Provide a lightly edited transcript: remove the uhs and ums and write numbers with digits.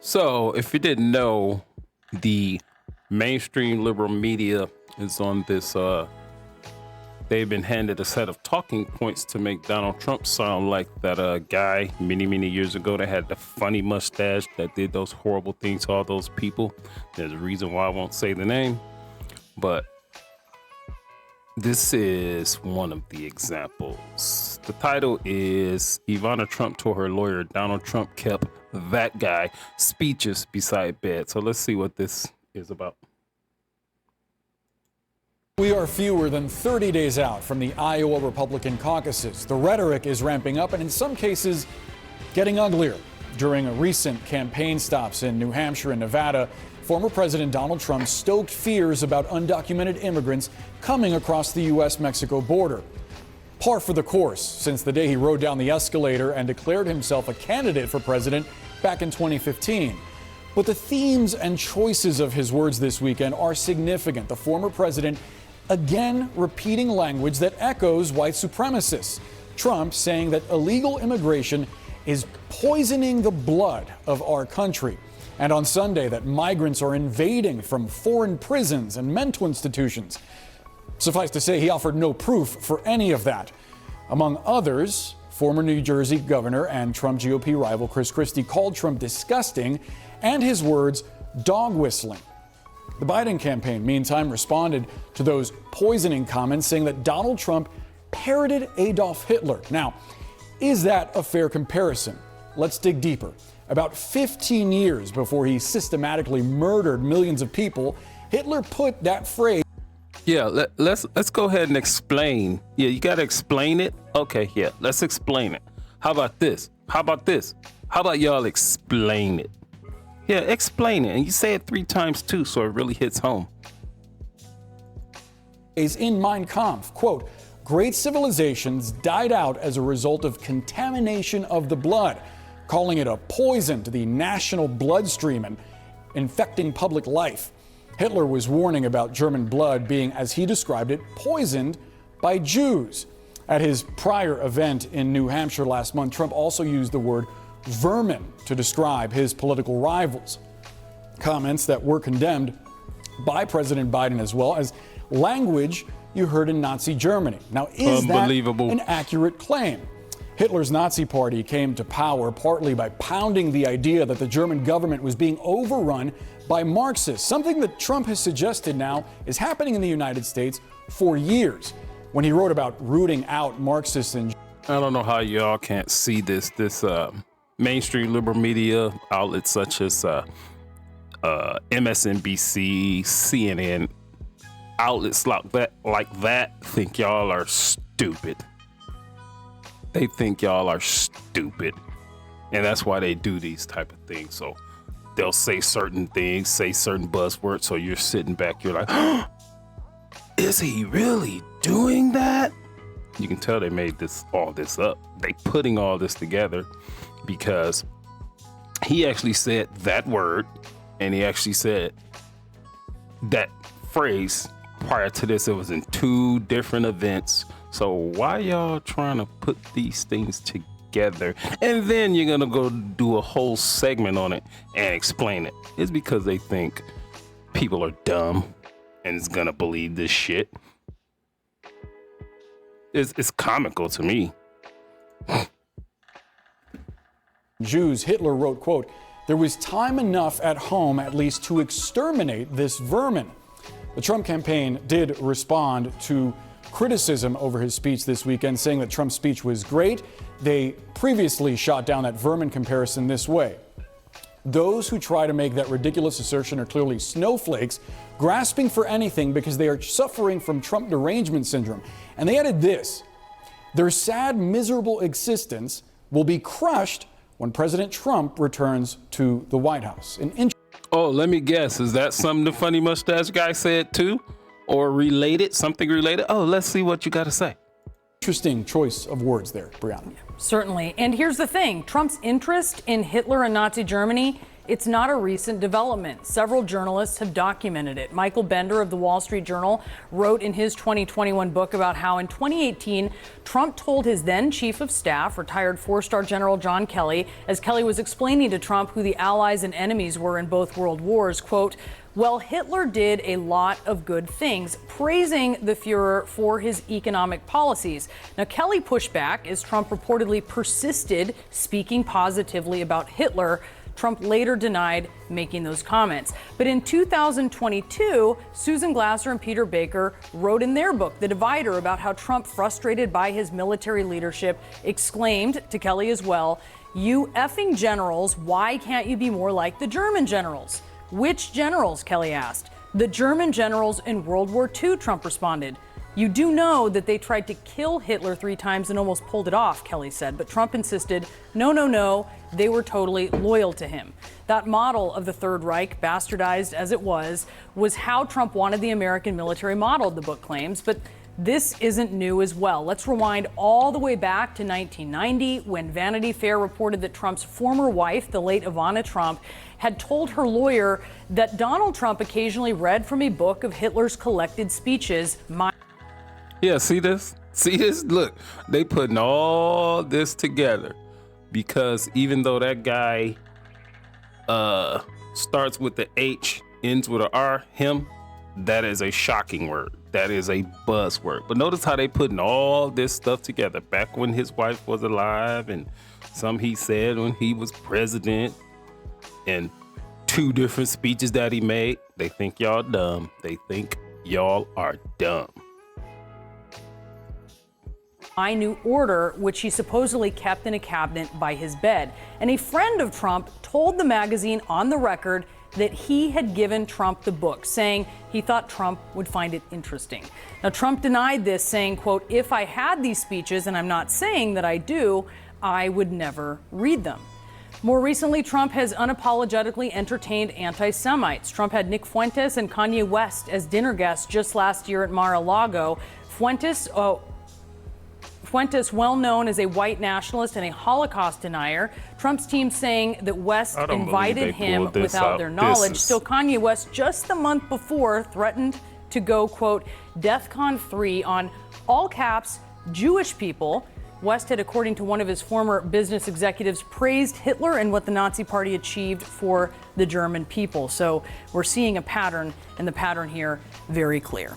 So, if you didn't know, the mainstream liberal media is on this. They've been handed a set of talking points to make Donald Trump sound like that guy many years ago that had the funny mustache that did those horrible things to all those people. There's a reason why I won't say the name, but this is one of the examples. The title is Ivana Trump told her lawyer Donald Trump kept that guy speeches beside bed. So let's see what this is about. We are fewer than 30 days out from the Iowa Republican caucuses. The rhetoric is ramping up and in some cases getting uglier. During a recent campaign stops in New Hampshire and Nevada, former President Donald Trump stoked fears about undocumented immigrants coming across the U.S.-Mexico border. Par for the course since the day he rode down the escalator and declared himself a candidate for president back in 2015. But the themes and choices of his words this weekend are significant. The former president again repeating language that echoes white supremacists. Trump saying that illegal immigration is poisoning the blood of our country. And on Sunday that migrants are invading from foreign prisons and mental institutions. Suffice to say, he offered no proof for any of that. Among others, former New Jersey governor and Trump GOP rival Chris Christie called Trump disgusting and his words dog whistling. The Biden campaign, meantime, responded to those poisoning comments, saying that Donald Trump parroted Adolf Hitler. Now, is that a fair comparison? Let's dig deeper. About 15 years before he systematically murdered millions of people, Hitler put that phrase. Yeah, let's go ahead and explain. Yeah, you got to explain it. Okay, yeah, let's explain it. How about this? How about this? How about y'all explain it? Yeah, explain it. And you say it 3 times too, so it really hits home. Is in Mein Kampf, quote, great civilizations died out as a result of contamination of the blood, calling it a poison to the national bloodstream and infecting public life. Hitler was warning about German blood being, as he described it, poisoned by Jews. At his prior event in New Hampshire last month, Trump also used the word vermin to describe his political rivals. Comments that were condemned by President Biden as well as language you heard in Nazi Germany. Now, is that an accurate claim? Hitler's Nazi party came to power partly by pounding the idea that the German government was being overrun by Marxists, something that Trump has suggested now is happening in the United States for years. When he wrote about rooting out Marxists and I don't know how y'all can't see this mainstream liberal media outlets such as MSNBC, CNN, outlets like that think y'all are stupid. They think y'all are stupid. And that's why they do these type of things. So they'll say certain things, say certain buzzwords. So you're sitting back, you're like, oh, is he really doing that? You can tell they made all this up. They putting all this together because he actually said that word and he actually said that phrase prior to this. It was in 2 different events. So why y'all trying to put these things together? And then you're going to go do a whole segment on it and explain it. It's because they think people are dumb and is going to believe this shit. It's comical to me. Jews, Hitler wrote, quote, there was time enough at home at least to exterminate this vermin. The Trump campaign did respond to criticism over his speech this weekend, saying that Trump's speech was great. They previously shot down that vermin comparison this way. Those who try to make that ridiculous assertion are clearly snowflakes, grasping for anything because they are suffering from Trump derangement syndrome. And they added this: their sad, miserable existence will be crushed when President Trump returns to the White House. Oh, let me guess. Is that something the funny mustache guy said too? Or related, something related? Oh, let's see what you got to say. Interesting choice of words there, Brianna. Certainly. And here's the thing. Trump's interest in Hitler and Nazi Germany It's not a recent development. Several journalists have documented it. Michael Bender of the Wall Street Journal wrote in his 2021 book about how in 2018, Trump told his then chief of staff, retired four-star General John Kelly, as Kelly was explaining to Trump who the allies and enemies were in both world wars, quote, "Well, Hitler did a lot of good things," praising the Fuhrer for his economic policies. Now, Kelly pushed back as Trump reportedly persisted speaking positively about Hitler. Trump later denied making those comments. But in 2022, Susan Glasser and Peter Baker wrote in their book, The Divider, about how Trump, frustrated by his military leadership, exclaimed to Kelly as well, "You effing generals, why can't you be more like the German generals?" "Which generals?" Kelly asked. "The German generals in World War II," Trump responded. "You do know that they tried to kill Hitler 3 times and almost pulled it off," Kelly said. But Trump insisted, no, they were totally loyal to him. That model of the Third Reich, bastardized as it was how Trump wanted the American military modeled, the book claims. But this isn't new as well. Let's rewind all the way back to 1990 when Vanity Fair reported that Trump's former wife, the late Ivana Trump, had told her lawyer that Donald Trump occasionally read from a book of Hitler's collected speeches. Yeah, see this? See this? Look, they putting all this together because even though that guy starts with the H, ends with an R, him, that is a shocking word. That is a buzzword. But notice how they putting all this stuff together back when his wife was alive and some he said when he was president and 2 different speeches that he made. They think y'all dumb. They think y'all are dumb. My New Order, which he supposedly kept in a cabinet by his bed. And a friend of Trump told the magazine on the record that he had given Trump the book, saying he thought Trump would find it interesting. Now, Trump denied this, saying, quote, "If I had these speeches, and I'm not saying that I do, I would never read them." More recently, Trump has unapologetically entertained anti-Semites. Trump had Nick Fuentes and Kanye West as dinner guests just last year at Mar-a-Lago. Fuentes, well known as a white nationalist and a Holocaust denier. Trump's team saying that West invited him without their knowledge. Still, Kanye West, just the month before, threatened to go, quote, DEFCON 3 on, all caps, Jewish people. West had, according to one of his former business executives, praised Hitler and what the Nazi Party achieved for the German people. So we're seeing a pattern, and the pattern here very clear.